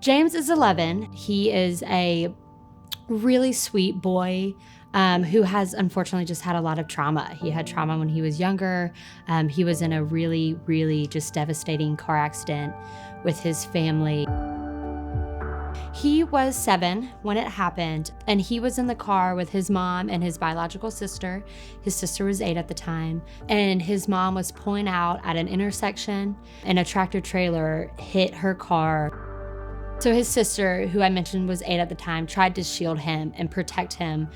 James is 11. He is a really sweet boy who has unfortunately just had a lot of trauma. He had trauma when he was younger. He was in a really, really just devastating car accident with his family. He was 7 when it happened, and he was in the car with his mom and his biological sister. His sister was 8 at the time, and his mom was pulling out at an intersection, and a tractor trailer hit her car. So his sister, who I mentioned was 8 at the time, tried to shield him and protect him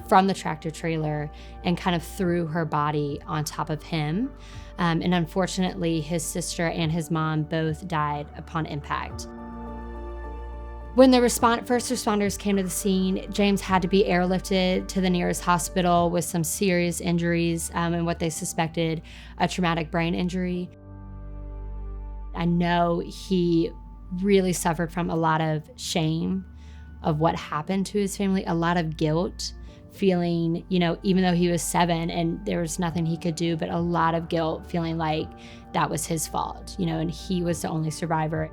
from the tractor trailer and kind of threw her body on top of him. And unfortunately, his sister and his mom both died upon impact. When the first responders came to the scene, James had to be airlifted to the nearest hospital with some serious injuries and what they suspected a traumatic brain injury. I know he really suffered from a lot of shame of what happened to his family, a lot of guilt, feeling, even though he was 7 and there was nothing he could do, but a lot of guilt, feeling like that was his fault, and he was the only survivor.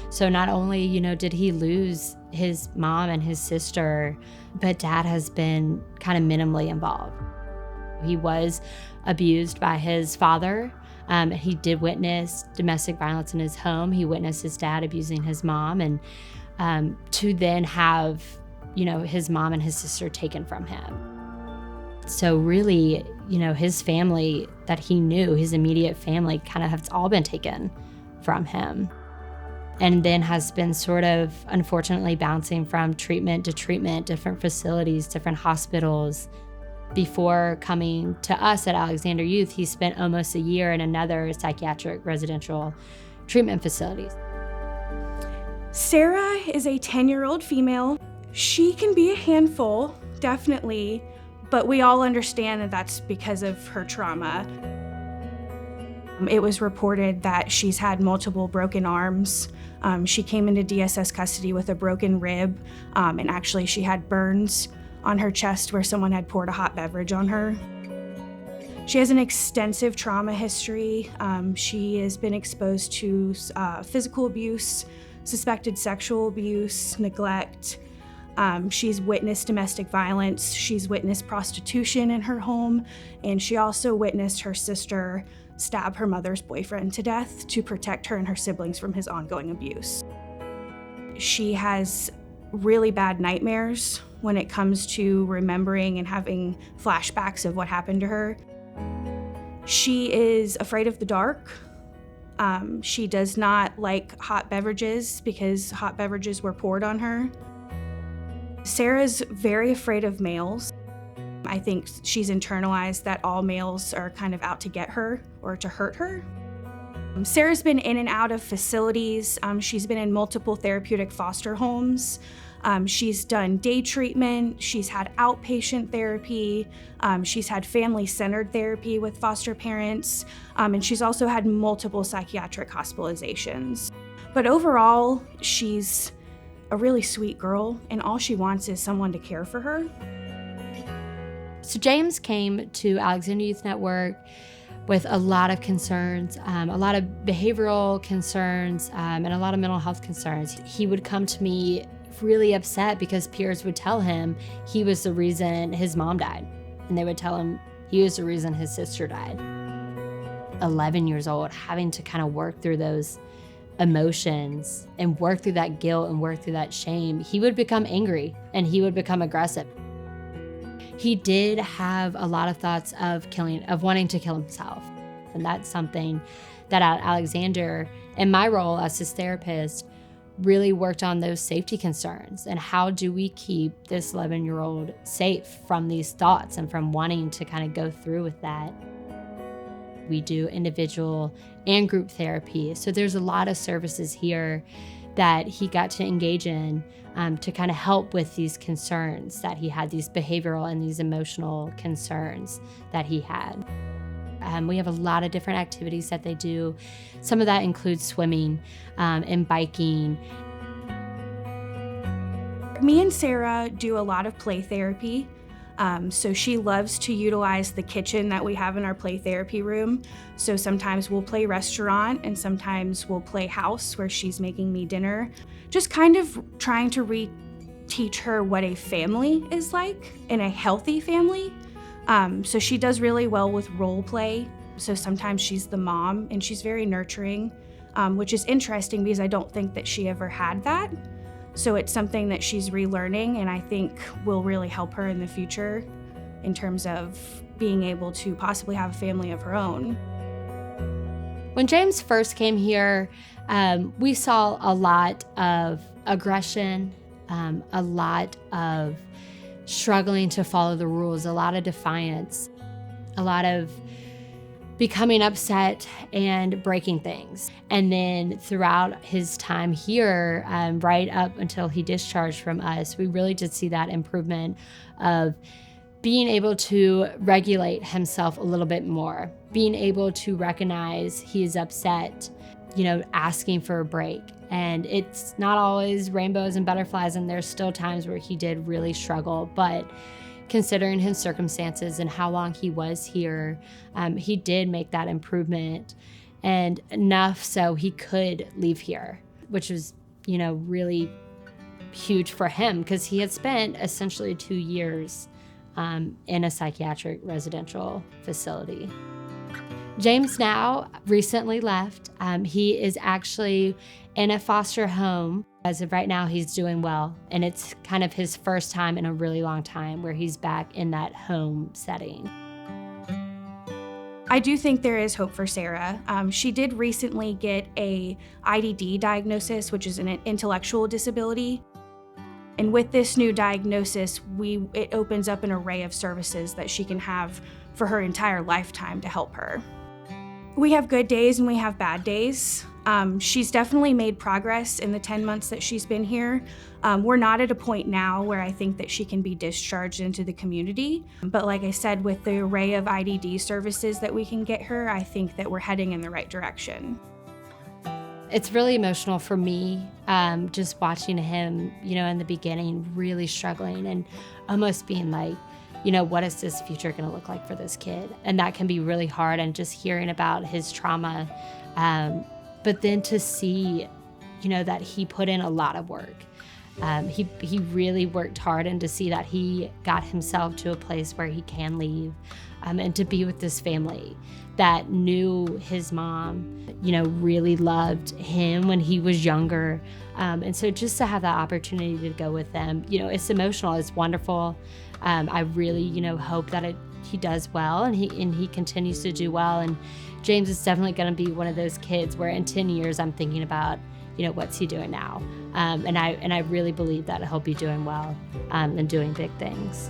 So not only, did he lose his mom and his sister, but Dad has been kind of minimally involved. He was abused by his father. He did witness domestic violence in his home. He witnessed his dad abusing his mom, and to then have, his mom and his sister taken from him. So really, his family that he knew, his immediate family, kind of has all been taken from him. And then has been sort of, unfortunately, bouncing from treatment to treatment, different facilities, different hospitals. Before coming to us at Alexander Youth, he spent almost a year in another psychiatric residential treatment facility. Sarah is a 10-year-old female. She can be a handful, definitely, but we all understand that that's because of her trauma. It was reported that she's had multiple broken arms. She came into DSS custody with a broken rib, and actually she had burns on her chest where someone had poured a hot beverage on her. She has an extensive trauma history. She has been exposed to physical abuse, suspected sexual abuse, neglect. She's witnessed domestic violence. She's witnessed prostitution in her home, and she also witnessed her sister stab her mother's boyfriend to death to protect her and her siblings from his ongoing abuse. She has really bad nightmares when it comes to remembering and having flashbacks of what happened to her. She is afraid of the dark. She does not like hot beverages because hot beverages were poured on her. Sarah's very afraid of males. I think she's internalized that all males are kind of out to get her or to hurt her. Sarah's been in and out of facilities. She's been in multiple therapeutic foster homes. She's done day treatment. She's had outpatient therapy. She's had family-centered therapy with foster parents. And she's also had multiple psychiatric hospitalizations. But overall, she's a really sweet girl, and all she wants is someone to care for her. So James came to Alexander Youth Network with a lot of concerns, a lot of behavioral concerns, and a lot of mental health concerns. He would come to me really upset because peers would tell him he was the reason his mom died, and they would tell him he was the reason his sister died. 11 years old, having to kind of work through those emotions and work through that guilt and work through that shame, he would become angry and he would become aggressive. He did have a lot of thoughts of wanting to kill himself. And that's something that at Alexander, in my role as his therapist, really worked on those safety concerns. And how do we keep this 11-year-old safe from these thoughts and from wanting to kind of go through with that? We do individual and group therapy. So there's a lot of services here that he got to engage in to kind of help with these concerns that he had, these behavioral and these emotional concerns that he had. We have a lot of different activities that they do. Some of that includes swimming and biking. Me and Sarah do a lot of play therapy. So she loves to utilize the kitchen that we have in our play therapy room. So sometimes we'll play restaurant and sometimes we'll play house where she's making me dinner. Just kind of trying to teach her what a family is like and a healthy family. So she does really well with role play. So sometimes she's the mom and she's very nurturing, which is interesting because I don't think that she ever had that. So it's something that she's relearning and I think will really help her in the future in terms of being able to possibly have a family of her own. When James first came here, we saw a lot of aggression, a lot of struggling to follow the rules, a lot of defiance, a lot of becoming upset and breaking things. And then throughout his time here, right up until he discharged from us, we really did see that improvement of being able to regulate himself a little bit more, being able to recognize he is upset, asking for a break. And it's not always rainbows and butterflies, and there's still times where he did really struggle, but considering his circumstances and how long he was here, he did make that improvement, and enough so he could leave here, which was, really huge for him because he had spent essentially 2 years in a psychiatric residential facility. James now recently left. He is actually in a foster home. As of right now, he's doing well. And it's kind of his first time in a really long time where he's back in that home setting. I do think there is hope for Sarah. She did recently get a IDD diagnosis, which is an intellectual disability. And with this new diagnosis, it opens up an array of services that she can have for her entire lifetime to help her. We have good days and we have bad days. She's definitely made progress in the 10 months that she's been here. We're not at a point now where I think that she can be discharged into the community. But like I said, with the array of IDD services that we can get her, I think that we're heading in the right direction. It's really emotional for me, just watching him, in the beginning, really struggling and almost being like, what is this future going to look like for this kid? And that can be really hard, and just hearing about his trauma. But then to see, that he put in a lot of work. He really worked hard, and to see that he got himself to a place where he can leave, and to be with this family that knew his mom, really loved him when he was younger. And so just to have that opportunity to go with them, it's emotional, it's wonderful. I really, hope that he does well and he continues to do well. And James is definitely going to be one of those kids where in 10 years I'm thinking about, what's he doing now? And I really believe that he'll be doing well and doing big things.